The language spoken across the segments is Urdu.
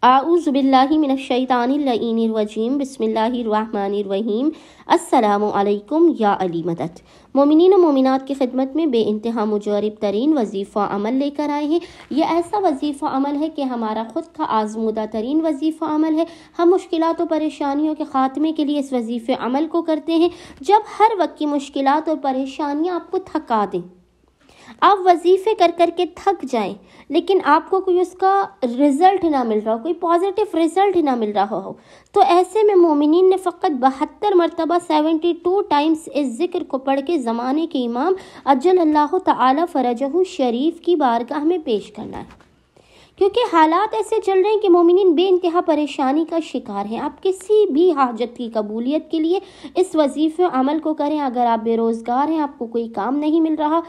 اعوذ باللہ من الشیطان اللعین الرجیم بسم اللہ الرحمن الرحیم السلام علیکم یا علی مدد۔ مومنین و مومنات کی خدمت میں بے انتہا مجرب ترین وظیفہ عمل لے کر آئے ہیں۔ یہ ایسا وظیفہ عمل ہے کہ ہمارا خود کا آزمودہ ترین وظیفہ عمل ہے۔ ہم مشکلات و پریشانیوں کے خاتمے کے لیے اس وظیفے عمل کو کرتے ہیں۔ جب ہر وقت کی مشکلات اور پریشانیاں آپ کو تھکا دیں، آپ وظیفے کر کر کے تھک جائیں لیکن آپ کو کوئی اس کا رزلٹ نہ مل رہا ہو، کوئی پازیٹیو رزلٹ نہ مل رہا ہو، تو ایسے میں مومنین نے فقط 72 مرتبہ 72 ٹائمز اس ذکر کو پڑھ کے زمانے کے امام اجل اللہ تعالی فرجہ شریف کی بارگاہ میں پیش کرنا ہے، کیونکہ حالات ایسے چل رہے ہیں کہ مومنین بے انتہا پریشانی کا شکار ہیں۔ آپ کسی بھی حاجت کی قبولیت کے لیے اس وظیفے عمل کو کریں۔ اگر آپ بے روزگار ہیں، آپ کو کوئی کام نہیں مل رہا،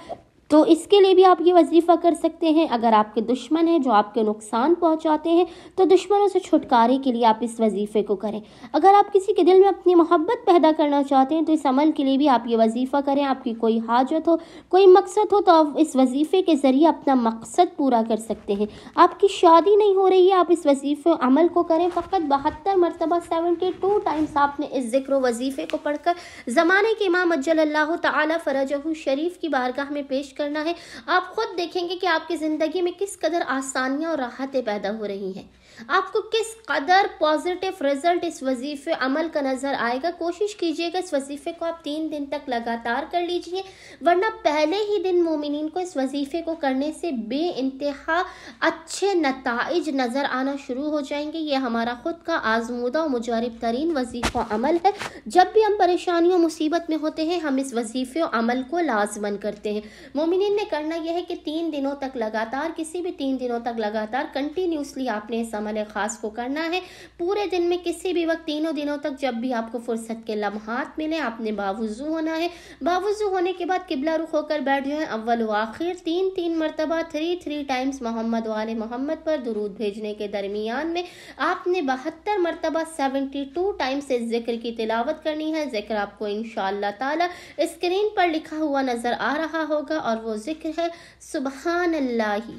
تو اس کے لیے بھی آپ یہ وظیفہ کر سکتے ہیں۔ اگر آپ کے دشمن ہیں جو آپ کے نقصان پہنچاتے ہیں، تو دشمنوں سے چھٹکارے کے لیے آپ اس وظیفے کو کریں۔ اگر آپ کسی کے دل میں اپنی محبت پیدا کرنا چاہتے ہیں، تو اس عمل کے لیے بھی آپ یہ وظیفہ کریں۔ آپ کی کوئی حاجت ہو، کوئی مقصد ہو، تو آپ اس وظیفے کے ذریعے اپنا مقصد پورا کر سکتے ہیں۔ آپ کی شادی نہیں ہو رہی ہے، آپ اس وظیفے عمل کو کریں۔ فقط 72 مرتبہ 72 ٹائمز آپ نے اس ذکر و وظیفے کو پڑھ کر زمانے کے امام اجل اللہ تعالی فرجہ شریف کی بارگاہ میں پیش کرنا ہے۔ آپ خود دیکھیں گے کہ آپ کی زندگی میں کس قدر آسانیاں اور راحتیں پیدا ہو رہی ہیں، آپ کو کس قدر پازیٹیو رزلٹ اس وظیفے عمل کا نظر آئے گا۔ کوشش کیجئے گا اس وظیفے کو آپ 3 دن تک لگاتار کر لیجئے، ورنہ پہلے ہی دن مومنین کو اس وظیفے کو کرنے سے بے انتہا اچھے نتائج نظر آنا شروع ہو جائیں گے۔ یہ ہمارا خود کا آزمودہ و مجرب ترین وظیفہ عمل ہے۔ جب بھی ہم پریشانیوں مصیبت میں ہوتے ہیں، ہم اس وظیفے عمل کو لازماً کرتے ہیں۔ مومنین نے کرنا یہ ہے کہ 3 دنوں تک لگاتار، کسی بھی 3 دنوں تک لگاتار کنٹینیوسلی آپ نے اس عمل خاص کو کرنا ہے۔ پورے دن میں کسی بھی وقت 3 دنوں تک جب بھی آپ کو فرصت کے لمحات ملے، آپ نے باوضو ہونا ہے۔ باوضو ہونے کے بعد قبلہ رخ ہو کر بیٹھ جائیں۔ اول و آخر 3 مرتبہ 3 ٹائمز محمد و آل محمد پر درود بھیجنے کے درمیان میں آپ نے 72 مرتبہ 72 ٹائمز اس ذکر کی تلاوت کرنی ہے۔ ذکر آپ کو انشاءاللہ تعالی اسکرین پر لکھا ہوا نظر آ رہا ہوگا، اور وہ ذکر ہے سبحان اللہ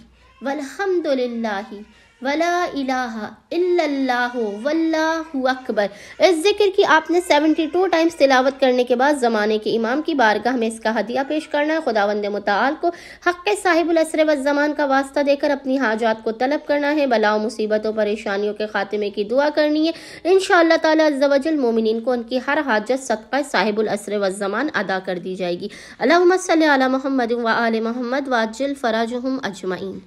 والحمد للہ ولا الہ الا اللہ واللہ اکبر۔ اس ذکر کی آپ نے 72 ٹائمز تلاوت کرنے کے بعد زمانے کے امام کی بارگاہ میں اس کا ہدیہ پیش کرنا ہے۔ خداوند متعال کو حق صاحب العصر والزمان کا واسطہ دے کر اپنی حاجات کو طلب کرنا ہے، بلا و مصیبتوں پریشانیوں کے خاتمے کی دعا کرنی ہے۔ انشاءاللہ تعالی عز و جل مومنین کو ان کی ہر حاجت صدقہ صاحب العصر والزمان ادا کر دی جائے گی۔ اللہم صلی علی محمد و آل محمد وعجل فرجہم اجمعین۔